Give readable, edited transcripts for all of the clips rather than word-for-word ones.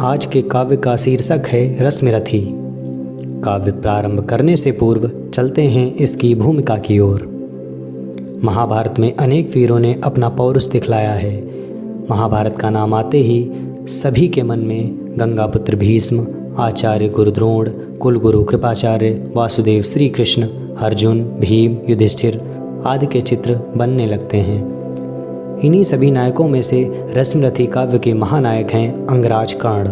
आज के काव्य का शीर्षक है रश्मिरथी। काव्य प्रारंभ करने से पूर्व चलते हैं इसकी भूमिका की ओर। महाभारत में अनेक वीरों ने अपना पौरुष दिखलाया है। महाभारत का नाम आते ही सभी के मन में गंगापुत्र भीष्म, आचार्य गुरु द्रोण, कुलगुरु कृपाचार्य, वासुदेव श्री कृष्ण, अर्जुन, भीम, युधिष्ठिर आदि के चित्र बनने लगते हैं। इन्हीं सभी नायकों में से रश्मिरथी काव्य के महानायक हैं अंगराज कर्ण।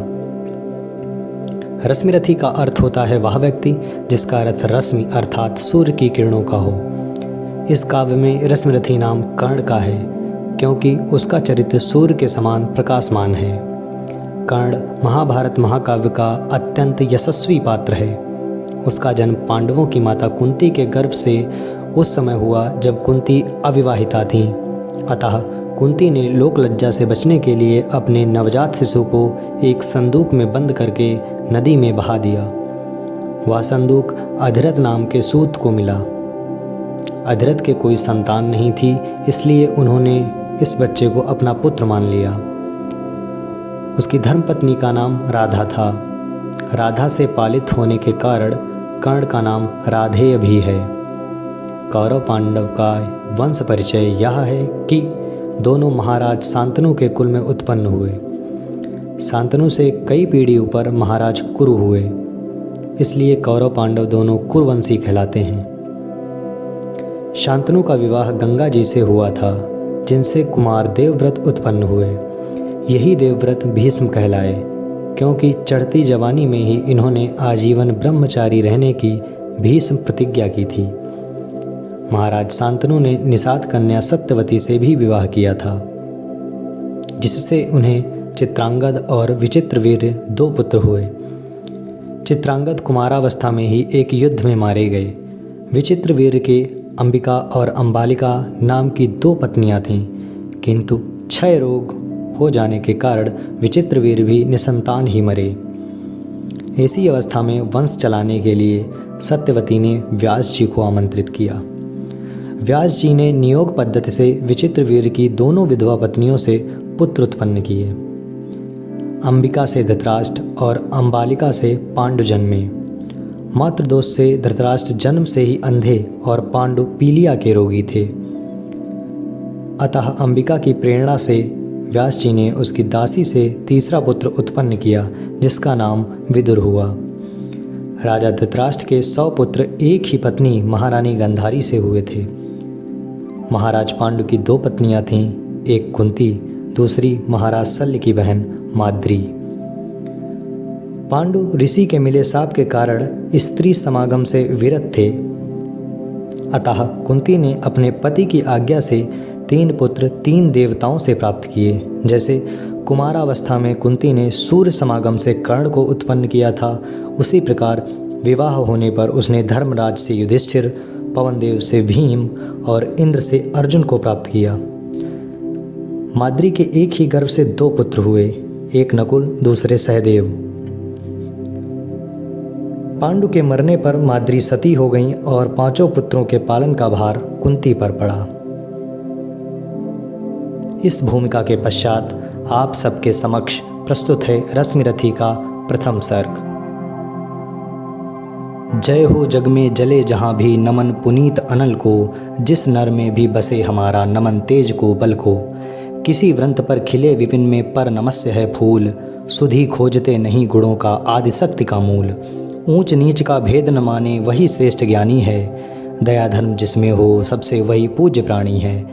रश्मिरथी का अर्थ होता है वह व्यक्ति जिसका अर्थ रश्मि अर्थात सूर्य की किरणों का हो। इस काव्य में रश्मिरथी नाम कर्ण का है क्योंकि उसका चरित्र सूर्य के समान प्रकाशमान है। कर्ण महाभारत महाकाव्य का अत्यंत यशस्वी पात्र है। उसका जन्म पांडवों की माता कुंती के गर्भ से उस समय हुआ जब कुंती अविवाहिता थीं। अतः कुंती ने लोक लज्जा से बचने के लिए अपने नवजात शिशु को एक संदूक में बंद करके नदी में बहा दिया। वह संदूक अधिरथ नाम के सूत को मिला। अधिरथ के कोई संतान नहीं थी, इसलिए उन्होंने इस बच्चे को अपना पुत्र मान लिया। उसकी धर्मपत्नी का नाम राधा था। राधा से पालित होने के कारण कर्ण का नाम राधेय भी है। कौरव पांडव का वंश परिचय यह है कि दोनों महाराज शांतनु के कुल में उत्पन्न हुए। शांतनु से कई पीढ़ी ऊपर महाराज कुरु हुए, इसलिए कौरव पांडव दोनों कुरुवंशी कहलाते हैं। शांतनु का विवाह गंगा जी से हुआ था, जिनसे कुमार देवव्रत उत्पन्न हुए। यही देवव्रत भीष्म कहलाए क्योंकि चढ़ती जवानी में ही इन्होंने आजीवन ब्रह्मचारी रहने की भीष्म प्रतिज्ञा की थी। महाराज शांतनु ने निषाद कन्या सत्यवती से भी विवाह किया था, जिससे उन्हें चित्रांगद और विचित्रवीर दो पुत्र हुए। चित्रांगद कुमारावस्था में ही एक युद्ध में मारे गए। विचित्रवीर के अंबिका और अंबालिका नाम की दो पत्नियां थीं, किंतु क्षय रोग हो जाने के कारण विचित्रवीर भी निसंतान ही मरे। ऐसी अवस्था में वंश चलाने के लिए सत्यवती ने व्यास जी को आमंत्रित किया। व्यास जी ने नियोग पद्धति से विचित्रवीर की दोनों विधवा पत्नियों से पुत्र उत्पन्न किए। अंबिका से धृतराष्ट्र और अंबालिका से पांडु जन्मे। मातृदोष से धृतराष्ट्र जन्म से ही अंधे और पांडु पीलिया के रोगी थे। अतः अंबिका की प्रेरणा से व्यास जी ने उसकी दासी से तीसरा पुत्र उत्पन्न किया, जिसका नाम विदुर हुआ। राजा धृतराष्ट्र के 100 पुत्र एक ही पत्नी महारानी गंधारी से हुए थे। महाराज पांडु की दो पत्नियां थीं, एक कुंती, दूसरी महाराज शल्य की बहन माद्री। पांडु ऋषि के मिले शाप के कारण स्त्री समागम से विरत थे। अतः कुंती ने अपने पति की आज्ञा से 3 पुत्र 3 देवताओं से प्राप्त किए। जैसे कुमारावस्था में कुंती ने सूर्य समागम से कर्ण को उत्पन्न किया था, उसी प्रकार विवाह होने पर उसने धर्मराज से युधिष्ठिर, पवनदेव से भीम और इंद्र से अर्जुन को प्राप्त किया। माद्री के एक ही गर्भ से 2 पुत्र हुए, एक नकुल, दूसरे सहदेव। पांडु के मरने पर माद्री सती हो गईं और 5 पुत्रों के पालन का भार कुंती पर पड़ा। इस भूमिका के पश्चात आप सबके समक्ष प्रस्तुत है रश्मिरथी का प्रथम सर्ग। जय हो जग में जले जहाँ भी नमन पुनीत अनल को, जिस नर में भी बसे हमारा नमन तेज को बल को। किसी व्रंत पर खिले विपिन में पर नमस्य है फूल, सुधि खोजते नहीं गुणों का आदि शक्ति का मूल। ऊंच नीच का भेद न माने वही श्रेष्ठ ज्ञानी है, दया धर्म जिसमें हो सबसे वही पूज्य प्राणी है।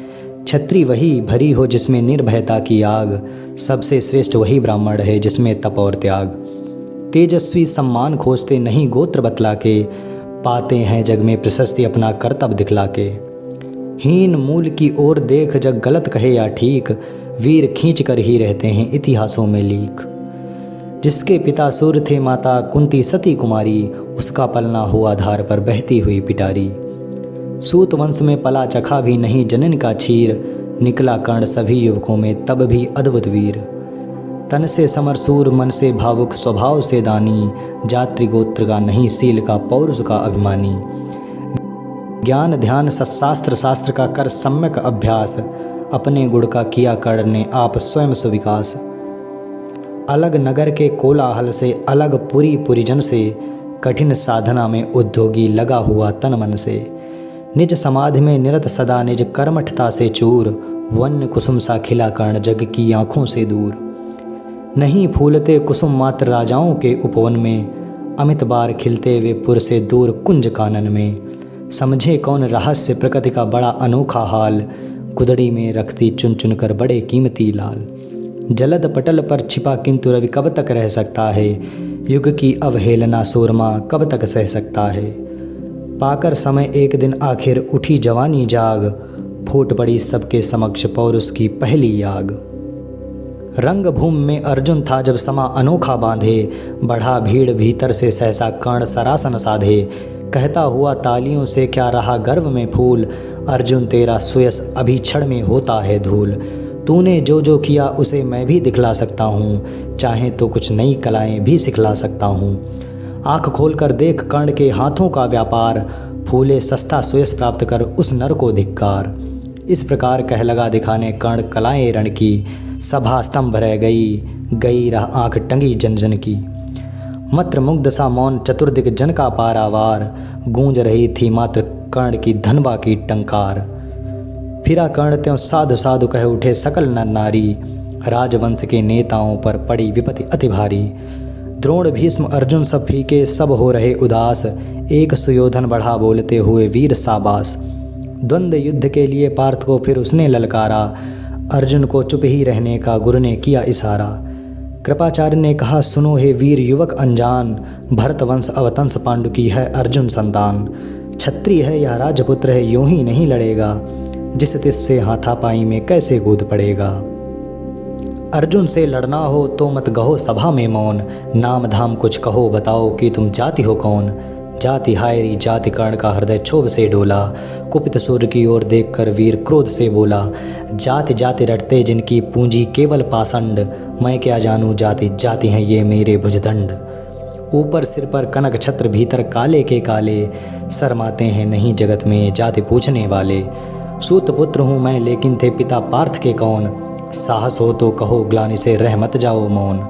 छत्री वही भरी हो जिसमें निर्भयता की आग, सबसे श्रेष्ठ वही ब्राह्मण है जिसमें तप और त्याग। तेजस्वी सम्मान खोजते नहीं गोत्र बतला के, पाते हैं जग में प्रशस्ति अपना कर्तव्य दिखला के। हीन मूल की ओर देख जग गलत कहे या ठीक, वीर खींच कर ही रहते हैं इतिहासों में लीक। जिसके पिता सूर्य थे माता कुंती सती कुमारी, उसका पलना हुआ धार पर बहती हुई पिटारी। सूत वंश में पला चखा भी नहीं जनन का क्षीर, निकला कर्ण सभी युवकों में तब भी अद्भुत वीर। तन से समरसूर मन से भावुक स्वभाव से दानी, जाति गोत्र का नहीं सील का पौरुष का अभिमानी। ज्ञान ध्यान सत्शास्त्र शास्त्र का कर सम्यक अभ्यास, अपने गुण का किया कर्ण ने आप स्वयं सुविकास। अलग नगर के कोलाहल से, अलग पुरी पुरीजन से, कठिन साधना में उद्योगी लगा हुआ तन मन से। निज समाधि में निरत सदा, निज कर्मठता से चूर, वन्य कुसुम सा खिला कर्ण जग की आँखों से दूर। नहीं फूलते कुसुम मात्र राजाओं के उपवन में, अमित बार खिलते वे पुर से दूर कुंज कानन में। समझे कौन रहस्य प्रकृति का बड़ा अनोखा हाल, गुदड़ी में रखती चुन चुन कर बड़े कीमती लाल। जलद पटल पर छिपा किंतु रवि कब तक रह सकता है, युग की अवहेलना सूरमा कब तक सह सकता है। पाकर समय एक दिन आखिर उठी जवानी जाग, फूट पड़ी सबके समक्ष पौरुष की पहली आग। रंग भूमि में अर्जुन था जब समा अनोखा बांधे, बढ़ा भीड़ भीतर से सहसा कर्ण सरासन साधे। कहता हुआ तालियों से क्या रहा गर्व में फूल, अर्जुन तेरा सुयस अभी क्षण में होता है धूल। तूने जो जो किया उसे मैं भी दिखला सकता हूँ, चाहे तो कुछ नई कलाएं भी सिखला सकता हूँ। आँख खोल कर देख कर्ण के हाथों का व्यापार, फूले सस्ता सुयस प्राप्त कर उस नर को धिक्कार। इस प्रकार कह लगा दिखाने कर्ण कलाएं रण की, सभा स्तंभ रह गई रह आँख टंगी जन जन की। मत्र मुग्ध सा मौन चतुर्दिक जन का पारावार, गूंज रही थी मात्र कर्ण की धनबा की टंकार। फिरा कर्ण त्यों साधु साधु कह उठे सकल नर नारी, राजवंश के नेताओं पर पड़ी विपत्ति अति भारी। द्रोण भीष्म अर्जुन सब फीके सब हो रहे उदास, एक सुयोधन बढ़ा बोलते हुए वीर साबास। द्वंद्व युद्ध के लिए पार्थ को फिर उसने ललकारा, अर्जुन को चुप ही रहने का गुरु ने किया इशारा। कृपाचार्य ने कहा सुनो हे वीर युवक अनजान, भरत वंश अवतंस पांडु की है अर्जुन संतान। क्षत्रिय है या राजपुत्र है यूं ही नहीं लड़ेगा, जिस तिस से हाथापाई में कैसे कूद पड़ेगा। अर्जुन से लड़ना हो तो मत गहो सभा में मौन, नाम धाम कुछ कहो बताओ कि तुम जाति हो कौन। जाति हायरी जाति कर्ण का हृदय क्षोभ से डोला, कुपित सूर्य की ओर देखकर वीर क्रोध से बोला। जाति जाति रटते जिनकी पूंजी केवल पाषंड, मैं क्या जानूं जाति जाति हैं ये मेरे भुजदंड। ऊपर सिर पर कनक छत्र भीतर काले के काले, शर्माते हैं नहीं जगत में जाति पूछने वाले। सूत पुत्र हूँ मैं लेकिन थे पिता पार्थ के कौन, साहस हो तो कहो ग्लानि से रह मत जाओ मौन।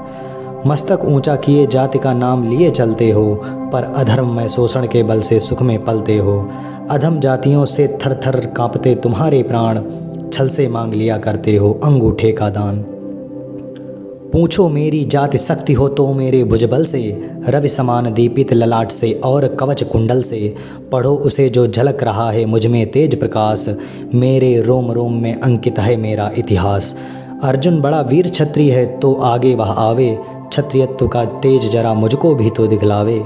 मस्तक ऊंचा किए जाति का नाम लिए चलते हो, पर अधर्म में शोषण के बल से सुख में पलते हो। अधम जातियों से थर थर कांपते तुम्हारे प्राण, छल से मांग लिया करते हो अंगूठे का दान। पूछो मेरी जाति शक्ति हो तो मेरे भुजबल से, रवि समान दीपित ललाट से और कवच कुंडल से। पढ़ो उसे जो झलक रहा है मुझ में तेज प्रकाश, मेरे रोम रोम में अंकित है मेरा इतिहास। अर्जुन बड़ा वीर क्षत्रिय है तो आगे वह आवे, क्षत्रियत्व का तेज जरा मुझको भी तो दिखलावे।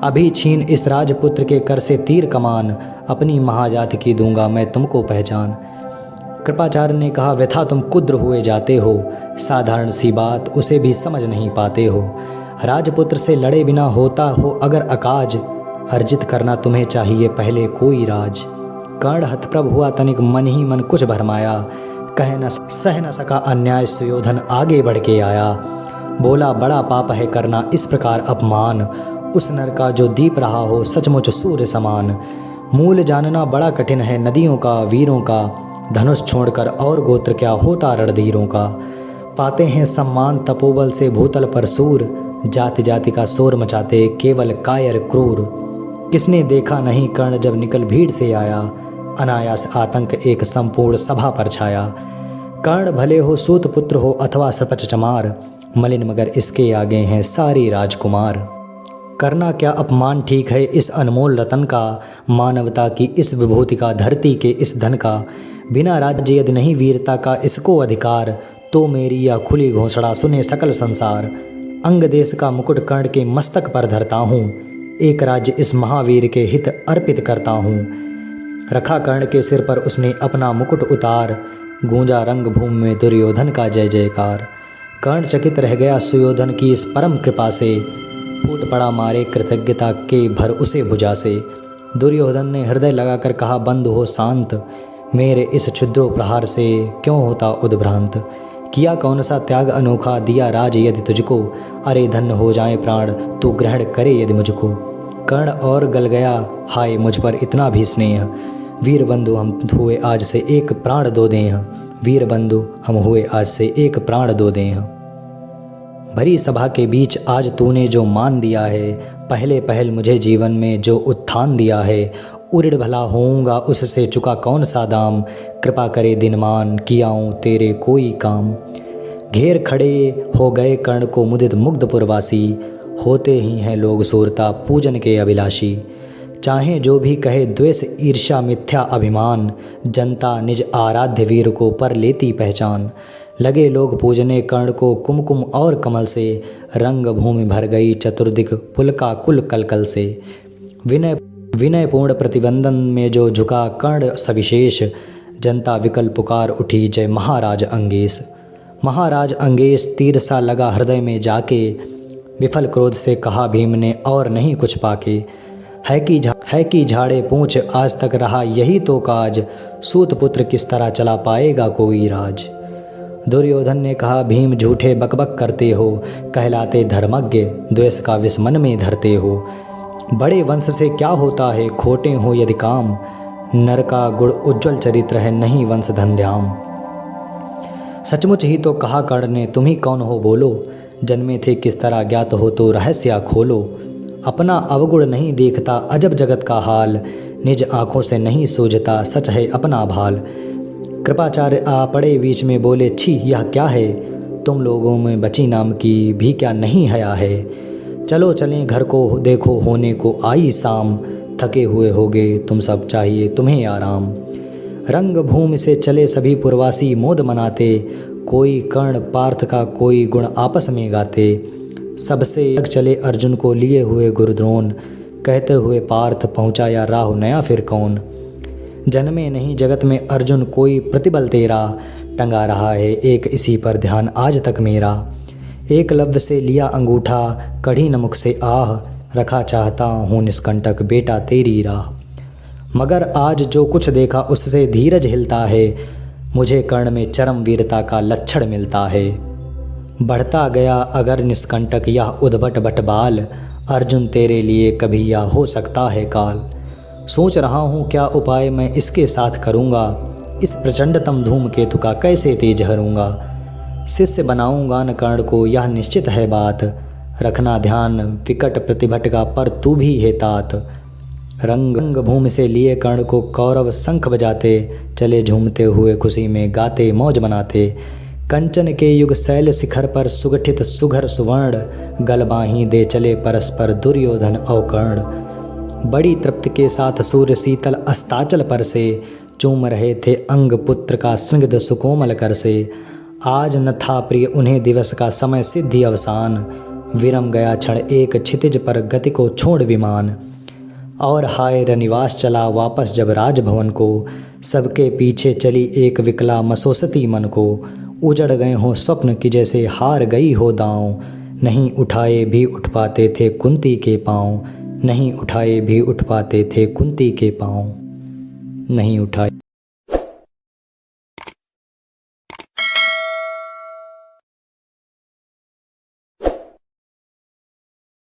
अभी छीन इस राजपुत्र के कर से तीर कमान, अपनी महाजाति की दूंगा मैं तुमको पहचान। कृपाचार्य ने कहा व्यथा तुम कुद्र हुए जाते हो, साधारण सी बात उसे भी समझ नहीं पाते हो। राजपुत्र से लड़े बिना होता हो अगर अकाज, अर्जित करना तुम्हें चाहिए पहले कोई राज। कर्ण हतप्रभ हुआ तनिक मन ही मन कुछ भरमाया, सह न सका अन्याय सुयोधन आगे बढ़ के आया। बोला बड़ा पाप है करना इस प्रकार अपमान, उस नर का जो दीप रहा हो सचमुच सूर्य समान। मूल जानना बड़ा कठिन है नदियों का वीरों का, धनुष छोड़कर और गोत्र क्या होता रणधीरों का। पाते हैं सम्मान तपोबल से भूतल पर सूर, जाति जाति का शोर मचाते केवल कायर क्रूर। किसने देखा नहीं कर्ण जब निकल भीड़ से आया, अनायास आतंक एक संपूर्ण सभा पर छाया। कर्ण भले हो सूत पुत्र हो अथवा सपच चमार, मलिन मगर इसके आगे हैं सारी राजकुमार। करना क्या अपमान ठीक है इस अनमोल रतन का, मानवता की इस विभूति का धरती के इस धन का। बिना राज्य यदि नहीं वीरता का इसको अधिकार, तो मेरी यह खुली घोषणा सुने सकल संसार। अंग देश का मुकुट कर्ण के मस्तक पर धरता हूँ, एक राज्य इस महावीर के हित अर्पित करता हूँ। रखा कर्ण के सिर पर उसने अपना मुकुट उतार, गूंजा रंग भूमि में दुर्योधन का जय जयकार। कर्ण चकित रह गया सुयोधन की इस परम कृपा से, फूट पड़ा मारे कृतज्ञता के भर उसे भुजा से। दुर्योधन ने हृदय लगाकर कहा बंधु हो शांत, मेरे इस क्षुद्रो प्रहार से क्यों होता उद्भ्रांत। किया कौन सा त्याग अनोखा दिया राज यदि तुझको, अरे धन्य हो जाए प्राण तू ग्रहण करे यदि मुझको। कर्ण और गल गया हाय मुझ पर इतना भी स्नेह, वीर बंधु हम हुए आज से एक प्राण दो दें। वीर बंधु हम हुए आज से एक प्राण दो दें। भरी सभा के बीच आज तूने जो मान दिया है, पहले पहल मुझे जीवन में जो उत्थान दिया है, उड़िड़ भला होऊंगा उससे चुका कौन सा दाम, कृपा करे दिनमान कियाऊँ तेरे कोई काम। घेर खड़े हो गए कर्ण को मुदित मुग्धपुरवासी, होते ही हैं लोग सूरता पूजन के अभिलाषी। चाहे जो भी कहे द्वेष ईर्ष्या मिथ्या अभिमान, जनता निज आराध्य वीर को पर लेती पहचान। लगे लोग पूजने कर्ण को कुमकुम और कमल से, रंग भूमि भर गई चतुर्दिक पुलका कुल कलकल से। विनयपूर्ण प्रतिबंधन में जो झुका कर्ण सविशेष, जनता विकल पुकार उठी जय महाराज अंगेश। महाराज अंगेश तीर सा लगा हृदय में जाके, विफल क्रोध से कहा भीम ने और नहीं कुछ पाके। है कि झाड़े पूंछ आज तक रहा यही तो काज, सूत पुत्र किस तरह चला पाएगा कोई राज। दुर्योधन ने कहा भीम झूठे बकबक करते हो, कहलाते धर्मज्ञ द्वेष का विष मन में धरते हो। बड़े वंश से क्या होता है खोटे हो यदि काम, नर का गुण उज्ज्वल चरित्र है नहीं वंश धन्याम। सचमुच ही तो कहा कर्ण ने तुम ही कौन हो बोलो, जन्मे थे किस तरह ज्ञात हो तो रहस्य खोलो। अपना अवगुण नहीं देखता अजब जगत का हाल, निज आँखों से नहीं सूझता सच है अपना भाल। कृपाचार्य आ पड़े बीच में बोले छी यह क्या है, तुम लोगों में बची नाम की भी क्या नहीं हया है। चलो चलें घर को देखो होने को आई शाम, थके हुए होगे तुम सब चाहिए तुम्हें आराम। रंग भूमि से चले सभी पुरवासी मोद मनाते, कोई कर्ण पार्थ का कोई गुण आपस में गाते। सबसे चले अर्जुन को लिए हुए गुरुद्रोण, कहते हुए पार्थ पहुँचा या राहु नया फिर कौन। जन्मे नहीं जगत में अर्जुन कोई प्रतिबल तेरा, टंगा रहा है एक इसी पर ध्यान आज तक मेरा। एकलव्य से लिया अंगूठा कढ़ी नमुख से आह, रखा चाहता हूँ निष्कंटक बेटा तेरी राह। मगर आज जो कुछ देखा उससे धीरज हिलता है, मुझे कर्ण में चरम वीरता का लक्षण मिलता है। बढ़ता गया अगर निष्कंटक यह उद्भट बटबाल, अर्जुन तेरे लिए कभी यह हो सकता है काल। सोच रहा हूँ क्या उपाय मैं इसके साथ करूँगा, इस प्रचंडतम धूमकेतु का कैसे तेज हरूँगा। शिष्य बनाऊँगा न कर्ण को यह निश्चित है बात, रखना ध्यान विकट प्रतिभट का पर तू भी है तात। रंग भूमि से लिए कर्ण को कौरव शंख बजाते, चले झूमते हुए खुशी में गाते मौज मनाते। कंचन के युग शैल शिखर पर सुगठित सुघर सुवर्ण, गलबाही दे चले परस्पर दुर्योधन और कर्ण। बड़ी तृप्ति के साथ सूर्य शीतल अस्ताचल पर से, चूम रहे थे अंग पुत्र का स्निग्ध सुकोमल कर से। आज न था प्रिय उन्हें दिवस का समय सिद्धि अवसान, विरम गया क्षण एक क्षितिज पर गति को छोड़ विमान। और हाय रनिवास चला वापस जब राजभवन को, सबके पीछे चली एक विकला मसोसती मन को। उजड़ गए हों स्वप्न की जैसे हार गई हो दांव, नहीं उठाए भी उठ पाते थे कुंती के पाँव। नहीं उठाए भी उठ पाते थे कुंती के पाँव, नहीं उठाए।